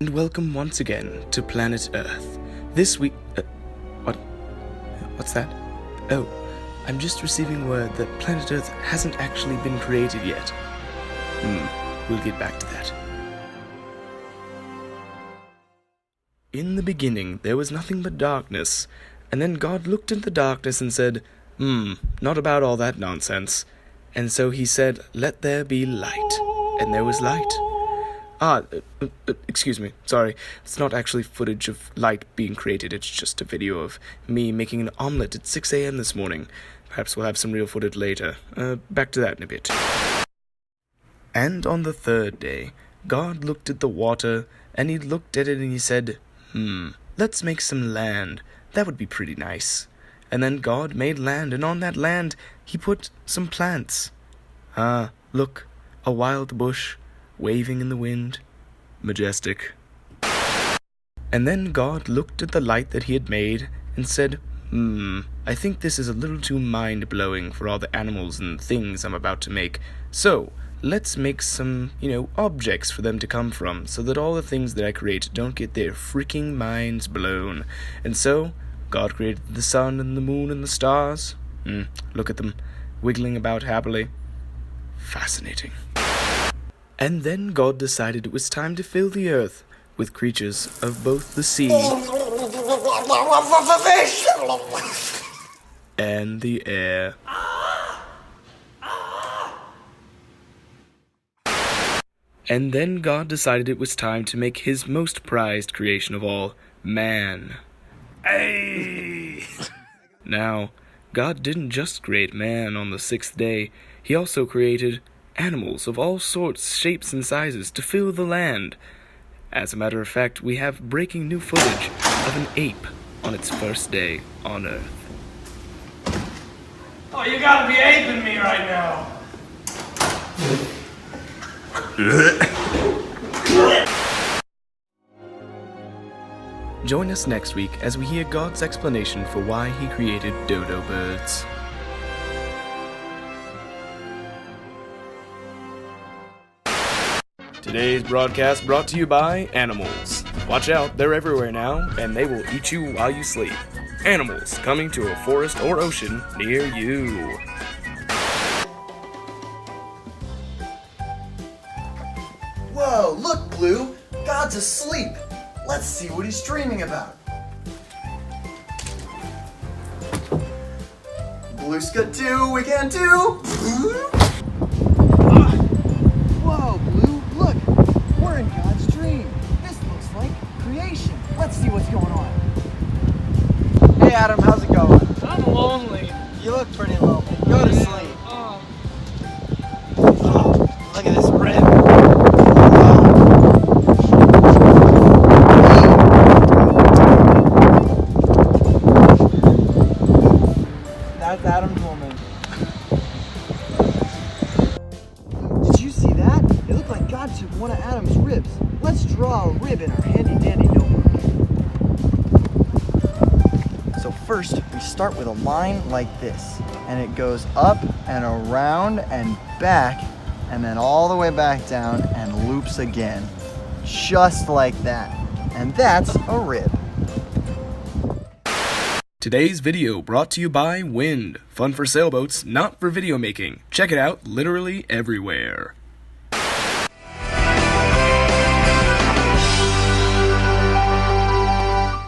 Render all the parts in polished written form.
And welcome once again to planet Earth. This week... What's that? Oh, I'm just receiving word that planet Earth hasn't actually been created yet. We'll get back to that. In the beginning, there was nothing but darkness, and then God looked into the darkness and said, not about all that nonsense. And so he said, let there be light. And there was light. Excuse me, sorry. It's not actually footage of light being created, it's just a video of me making an omelette at 6 a.m. this morning. Perhaps we'll have some real footage later. Back to that in a bit. And on the third day, God looked at the water, and he looked at it and he said, let's make some land. That would be pretty nice. And then God made land, and on that land, he put some plants. Look, a wild bush, waving in the wind. Majestic. And then God looked at the light that he had made, and said, I think this is a little too mind-blowing for all the animals and things I'm about to make. So, let's make some, objects for them to come from, so that all the things that I create don't get their freaking minds blown. And so, God created the sun and the moon and the stars. Look at them, wiggling about happily. Fascinating. And then God decided it was time to fill the earth with creatures of both the sea and the air. And then God decided it was time to make his most prized creation of all, man. Hey! Now, God didn't just create man on the sixth day, he also created animals of all sorts, shapes, and sizes to fill the land. As a matter of fact, we have breaking new footage of an ape on its first day on Earth. Oh, you gotta be aping me right now. Join us next week as we hear God's explanation for why he created dodo birds. Today's broadcast brought to you by animals. Watch out, they're everywhere now, and they will eat you while you sleep. Animals coming to a forest or ocean near you. Whoa, look, Blue! God's asleep! Let's see what he's dreaming about. Blue's got 2, we can too! Whoa, Blue, look! We're in God's dream. This looks like creation. Let's see what's going on. Hey Adam, how's it going? I'm lonely. You look pretty lonely. Go to sleep. Oh. Look at this rib. That's Adam's woman. Did you see that? It looked like God took one of Adam's ribs. Let's draw a rib in our handy-dandy notebook. So first, we start with a line like this. And it goes up and around and back, and then all the way back down and loops again. Just like that. And that's a rib. Today's video brought to you by Wind. Fun for sailboats, not for video making. Check it out literally everywhere.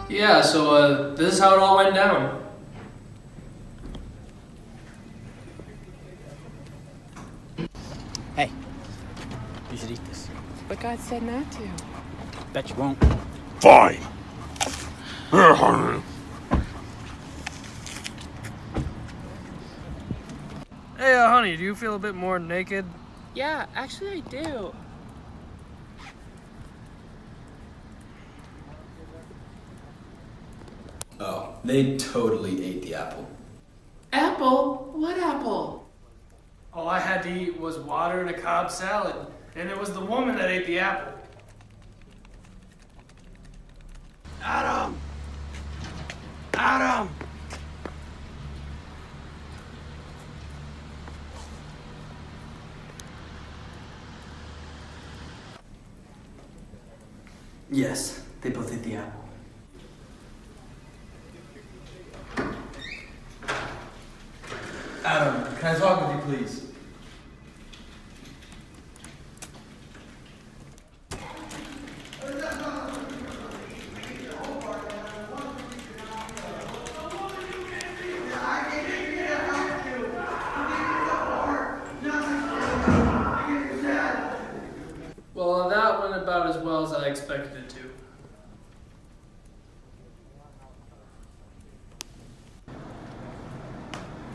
Yeah, so this is how it all went down. Hey, you should eat this. But God said not to. Bet you won't. Fine. Hey, honey, do you feel a bit more naked? Yeah, actually I do. Oh, they totally ate the apple. Apple? What apple? All I had to eat was water and a Cobb salad, and it was the woman that ate the apple. Adam! Adam! Yes, they both ate the apple. Adam, can I talk with you, please? Well, that went about as well as I expected it to.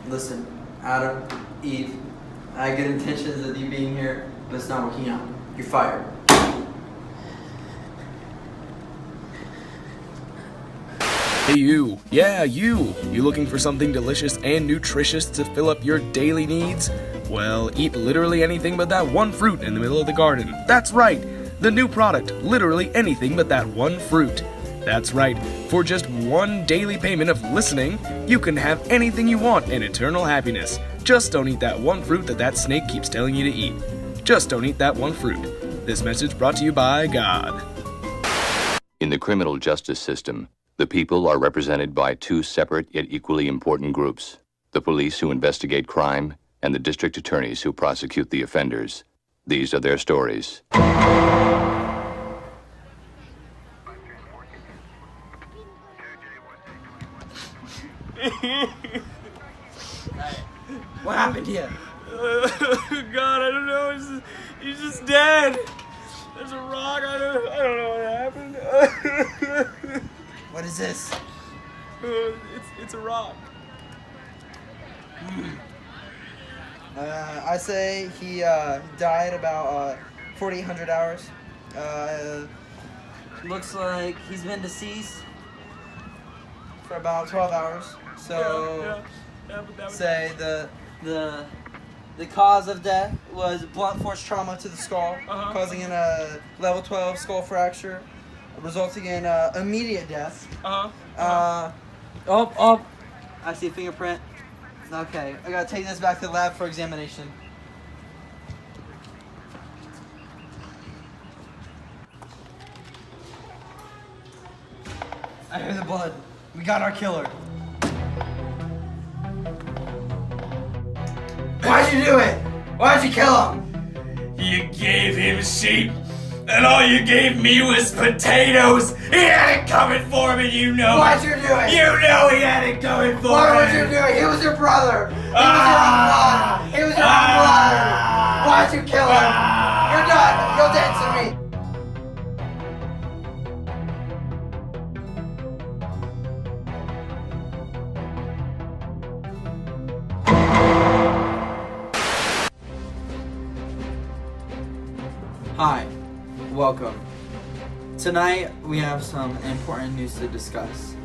Listen, Adam, Eve, I had good intentions of you being here, but it's not working out. You're fired. Hey you, yeah you! You looking for something delicious and nutritious to fill up your daily needs? Well, eat literally anything but that one fruit in the middle of the garden. That's right! The new product, literally anything but that one fruit. That's right, for just one daily payment of listening, you can have anything you want in eternal happiness. Just don't eat that one fruit that snake keeps telling you to eat. Just don't eat that one fruit. This message brought to you by God. In the criminal justice system, the people are represented by two separate yet equally important groups: the police who investigate crime and the district attorneys who prosecute the offenders. These are their stories. What happened here? God, I don't know. He's just dead. There's a rock. I don't know what happened. What is this? It's a rock. I say he died about 4,800 hours. Looks like he's been deceased for about 12 hours. So say the cause of death was blunt force trauma to the skull, causing a level 12 skull fracture, resulting in immediate death. Oh, I see a fingerprint. Okay, I gotta take this back to the lab for examination. I hear the blood. We got our killer. Why'd you do it? Why'd you kill him? You gave him sheep, and all you gave me was potatoes. He had it coming for me, you know. Why'd you do it? You know he had it coming for me. Why would you do it? He was your brother. He was your own blood. He was your own blood. Why'd you kill him? You're done. You'll dance to me. Hi, welcome. Tonight we have some important news to discuss.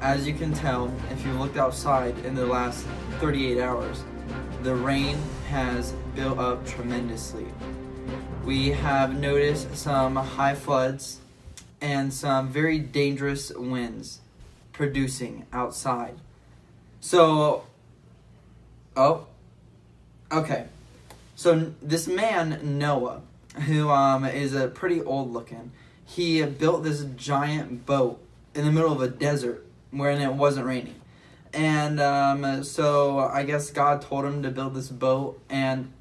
As you can tell, if you looked outside in the last 38 hours, the rain has built up tremendously. We have noticed some high floods and some very dangerous winds producing outside. So, okay. So this man, Noah, who is a pretty old looking, he built this giant boat in the middle of a desert when it wasn't raining. And so I guess God told him to build this boat, and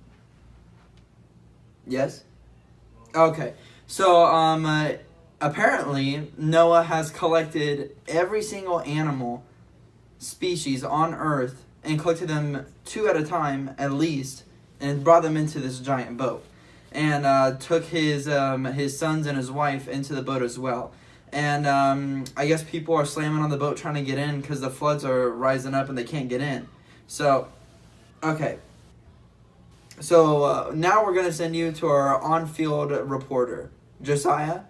yes? Okay. So apparently Noah has collected every single animal species on Earth and collected them 2 at a time at least, and brought them into this giant boat, and took his sons and his wife into the boat as well. And I guess people are slamming on the boat trying to get in because the floods are rising up and they can't get in. So, okay. So now we're going to send you to our on-field reporter, Josiah.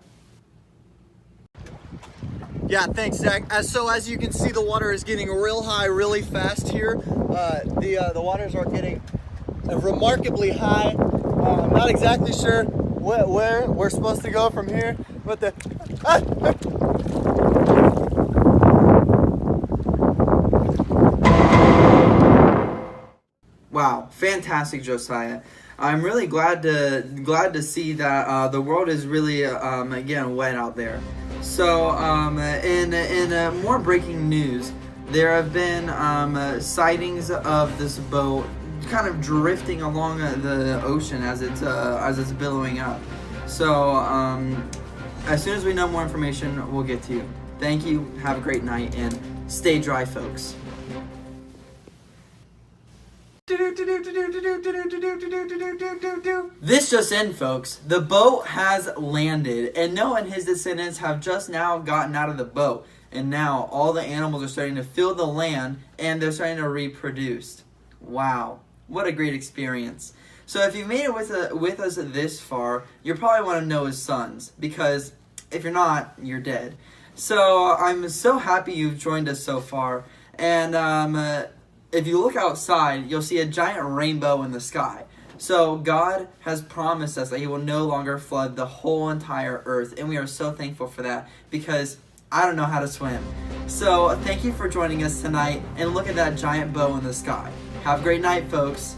Yeah, thanks, Zach. As you can see, the water is getting real high really fast here. The waters are getting remarkably high. I'm not exactly sure where we're supposed to go from here, but Wow, fantastic, Josiah. I'm really glad to see that the world is really again wet out there. So in more breaking news, there have been sightings of this boat kind of drifting along the ocean as it's billowing up. So as soon as we know more information, we'll get to you. Thank you. Have a great night and stay dry, folks. This just in, folks. The boat has landed, and Noah and his descendants have just now gotten out of the boat, and now all the animals are starting to fill the land, and they're starting to reproduce. Wow, what a great experience. So if you made it with us this far, you're probably one of Noah's sons, because if you're not, you're dead. So I'm so happy you've joined us so far, and if you look outside, you'll see a giant rainbow in the sky. So God has promised us that He will no longer flood the whole entire earth, and we are so thankful for that, because I don't know how to swim. So thank you for joining us tonight, and look at that giant bow in the sky. Have a great night, folks.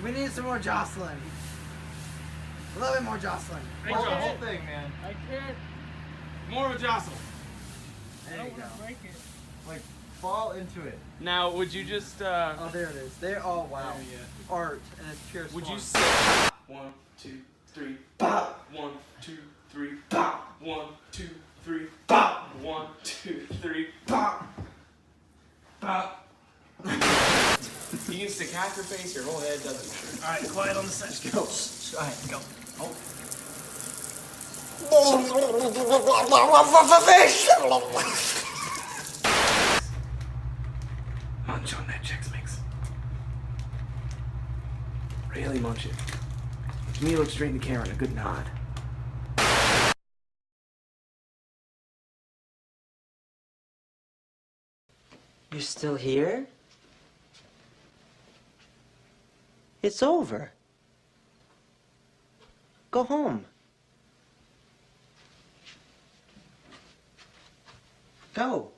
We need some more Jocelyn. A little bit more Jocelyn. Hey, Pour the Jocelyn. whole thing, man. I can't. More of a jostle. There you go. Break it. Like, fall into it. Now, would you just, Oh, there it is. There. Oh, wow. There, yeah. Art, and it's pure would you swan. say 1, 2, 3, pop. 1, 2, 3, pop. 1, 2, 3, pop. 1, 2, 3, pop. Pop. You can stick half your face, your whole head doesn't matter. All right, quiet on the set. Go. All right, go. Oh. Munch on that Chex Mix. Really munch it. To me, look straight in the camera and a good nod. You're still here? It's over. Go home. Go.